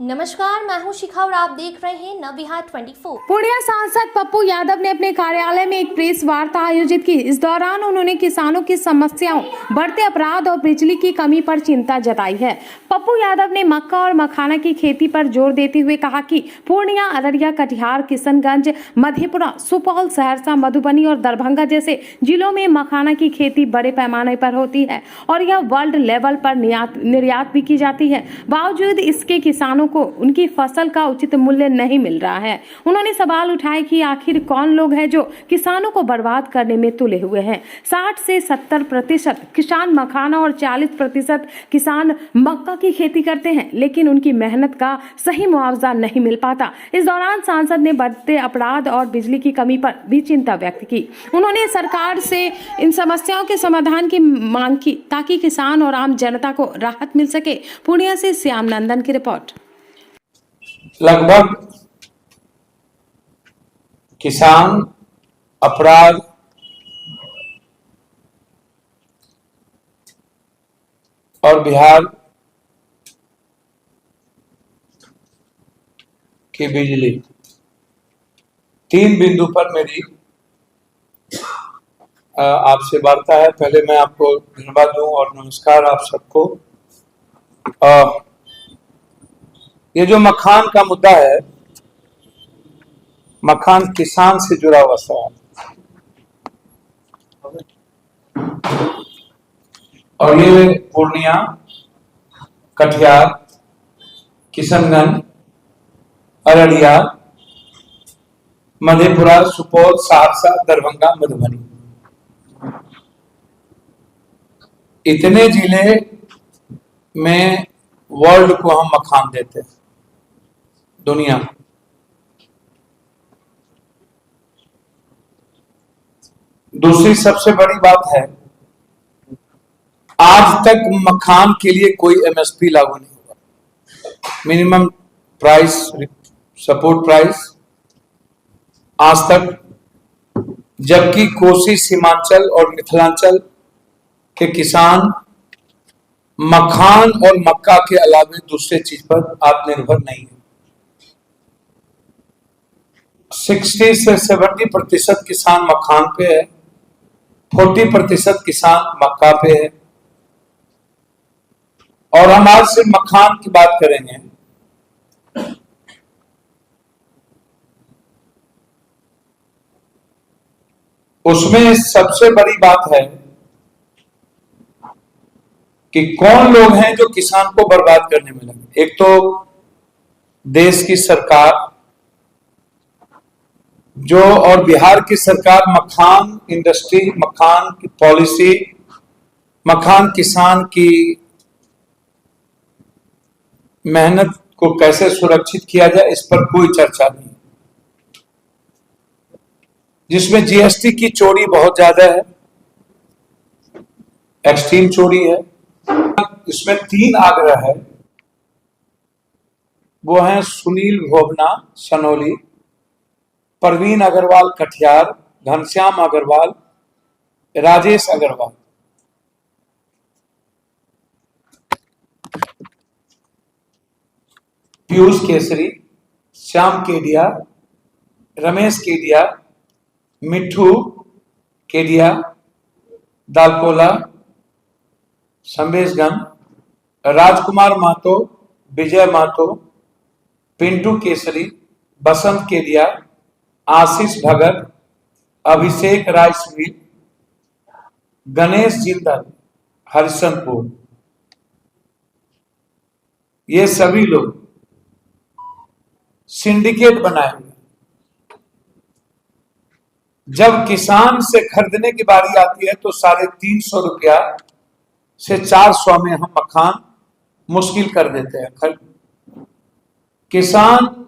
नमस्कार, मैं हूं शिखा और आप देख रहे हैं नवविहार 24। पूर्णिया सांसद पप्पू यादव ने अपने कार्यालय में एक प्रेस वार्ता आयोजित की। इस दौरान उन्होंने किसानों की समस्याओं, बढ़ते अपराध और बिजली की कमी पर चिंता जताई है। पप्पू यादव ने मक्का और मखाना की खेती पर जोर देते हुए कहा कि पूर्णिया, अररिया, कटिहार, किशनगंज, मधेपुरा, सुपौल, सहरसा, मधुबनी और दरभंगा जैसे जिलों में मखाना की खेती बड़े पैमाने पर होती है और यह वर्ल्ड लेवल पर निर्यात भी की जाती है। बावजूद इसके किसानों को उनकी फसल का उचित मूल्य नहीं मिल रहा है। उन्होंने सवाल उठाए कि आखिर कौन लोग हैं जो किसानों को बर्बाद करने में तुले हुए हैं। 60 से 70% किसान मखाना और 40% किसान मक्का की खेती करते हैं, लेकिन उनकी मेहनत का सही मुआवजा नहीं मिल पाता। इस दौरान सांसद ने बढ़ते अपराध और बिजली की कमी पर भी चिंता व्यक्त की। उन्होंने सरकार से इन समस्याओं के समाधान की मांग की ताकि किसान और आम जनता को राहत मिल सके। पूर्णिया से श्याम नंदन की रिपोर्ट। लगभग किसान अपराध और बिहार की बिजली, तीन बिंदु पर मेरी आपसे वार्ता है। पहले मैं आपको धन्यवाद दूं और नमस्कार आप सबको। ये जो मखान का मुद्दा है, मखान किसान से जुड़ा हुआ सवाल, और ये पूर्णिया, कटिहार, किशनगंज, अररिया, मधेपुरा, सुपौल, सहरसा, दरभंगा, मधुबनी, इतने जिले में वर्ल्ड को हम मखान देते हैं, दुनिया। दूसरी सबसे बड़ी बात है, आज तक मखान के लिए कोई एमएसपी लागू नहीं हुआ, मिनिमम प्राइस सपोर्ट प्राइस, आज तक। जबकि कोसी, सीमांचल और मिथिलांचल के किसान मखान और मक्का के अलावे दूसरे चीज पर आत्मनिर्भर नहीं है। 60 से 70% किसान मखान पे है, 40% किसान मक्का पे है। और हम आज से मखान की बात करेंगे। उसमें सबसे बड़ी बात है कि कौन लोग हैं जो किसान को बर्बाद करने में लगे। एक तो देश की सरकार जो, और बिहार की सरकार मखान इंडस्ट्री, मखान की पॉलिसी, मखान किसान की मेहनत को कैसे सुरक्षित किया जाए, इस पर कोई चर्चा नहीं। जिसमें जीएसटी की चोरी बहुत ज्यादा है, एक्सट्रीम चोरी है। इसमें 3 आग्रह है, वो हैं सुनील भोबना सनोली, परवीन अग्रवाल कटिहार, घनश्याम अग्रवाल, राजेश अग्रवाल। पीयूष केसरी, श्याम केडिया, रमेश केडिया, मिठू केडिया, दालकोला, संवेशगंज, राजकुमार महतो, विजय महतो, पिंटू केसरी, बसंत केडिया, आशीष भगत, अभिषेक राय सुनील, गणेश जिंदल, हरिशनपुर, ये सभी लोग सिंडिकेट बनाए हुए। जब किसान से खरीदने की बारी आती है तो 350 रुपया से 400 में हम मखान मुश्किल कर देते हैं। किसान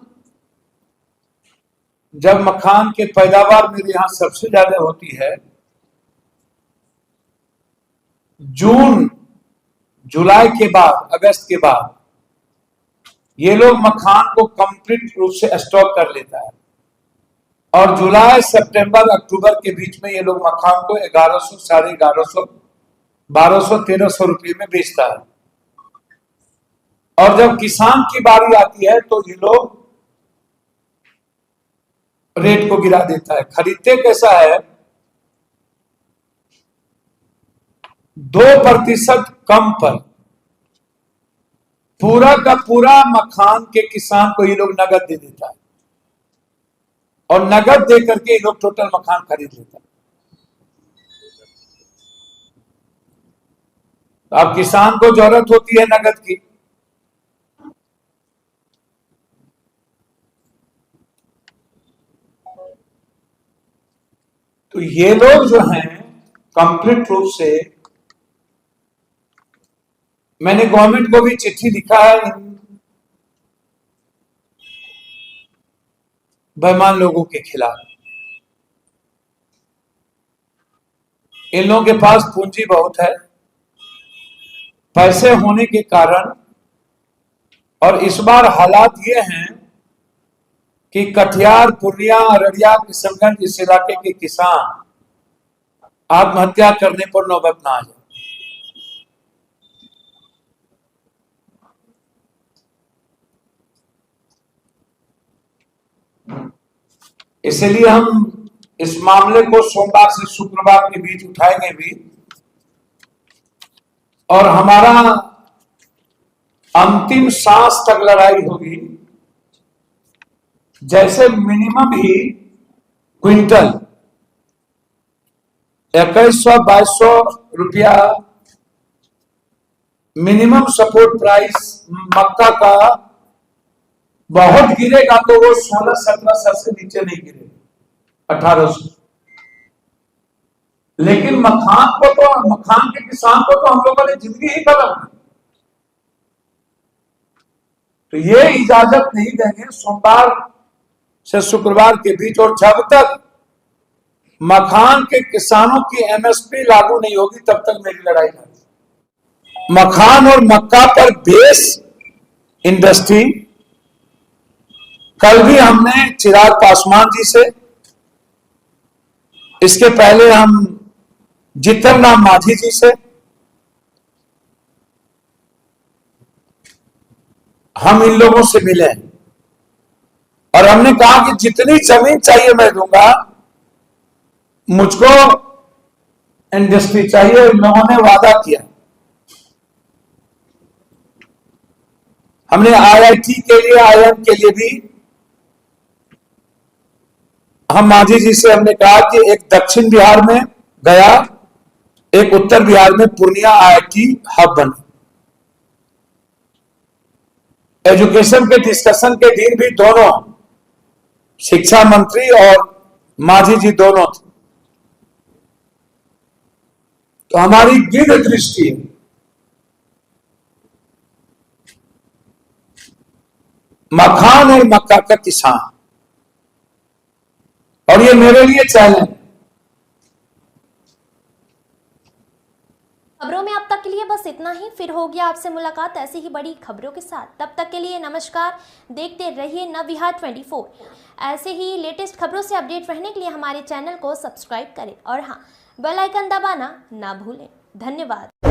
जब मखान के पैदावार मेरे यहां सबसे ज्यादा होती है जून जुलाई के बाद, अगस्त के बाद, ये लोग मखान को कंप्लीट रूप से स्टॉक कर लेता है और जुलाई, सितंबर, अक्टूबर के बीच में ये लोग मखान को 1100, 1150, 1200, 1300 रुपये में बेचता है। और जब किसान की बारी आती है तो ये लोग रेट को गिरा देता है। खरीदते कैसा है, 2% कम पर पूरा का पूरा मखान के किसान को ये लोग नगद दे देता है, और नगद दे करके ये लोग टोटल मखान खरीद लेता है। तो अब किसान को जरूरत होती है नगद की, तो ये लोग जो हैं कंप्लीट रूप से, मैंने गवर्नमेंट को भी चिट्ठी लिखा है इन बेईमान लोगों के खिलाफ। इन लोगों के पास पूंजी बहुत है, पैसे होने के कारण, और इस बार हालात ये हैं कि कटिहार, पूर्णिया, अररिया, किशनगंज इस इलाके के किसान आत्महत्या करने पर नौबत ना आ जाए। इसलिए हम इस मामले को सोमवार से शुक्रवार के बीच उठाएंगे भी, और हमारा अंतिम सांस तक लड़ाई होगी। जैसे मिनिमम ही क्विंटल 2100-2200 रुपया मिनिमम सपोर्ट प्राइस मक्का का बहुत गिरेगा तो वो 1600-1700 से नीचे नहीं गिरेगा, 1800। लेकिन मखान के किसान को तो हम लोगों ने जिंदगी ही खत्म की। तो ये इजाजत नहीं देंगे सोमवार से शुक्रवार के बीच, और जब तक मखान के किसानों की एमएसपी लागू नहीं होगी तब तक मेरी लड़ाई है। मखान और मक्का पर बेस इंडस्ट्री, कल भी हमने चिराग पासवान जी से, इसके पहले हम जीतन राम मांझी जी से, हम इन लोगों से मिले और हमने कहा कि जितनी जमीन चाहिए मैं दूंगा, मुझको इंडस्ट्री चाहिए। इन लोगों ने वादा किया। हमने आईआईटी के लिए, आईआईएम के लिए भी हम मांझी जी से हमने कहा कि एक दक्षिण बिहार में गया, एक उत्तर बिहार में पूर्णिया आईआईटी हब बने। एजुकेशन के डिस्कशन के दिन भी दोनों, शिक्षा मंत्री और मांझी जी दोनों थे। तो हमारी दृढ़ दृष्टि है, मखान और मक्का का किसान, और ये मेरे लिए चैलेंज। खबरों में अब तक के लिए बस इतना ही। फिर होगी आपसे मुलाकात ऐसी ही बड़ी खबरों के साथ। तब तक के लिए नमस्कार। देखते रहिए नवविहार 24। ऐसे ही लेटेस्ट खबरों से अपडेट रहने के लिए हमारे चैनल को सब्सक्राइब करें और हाँ, बेल आइकन दबाना ना भूलें। धन्यवाद।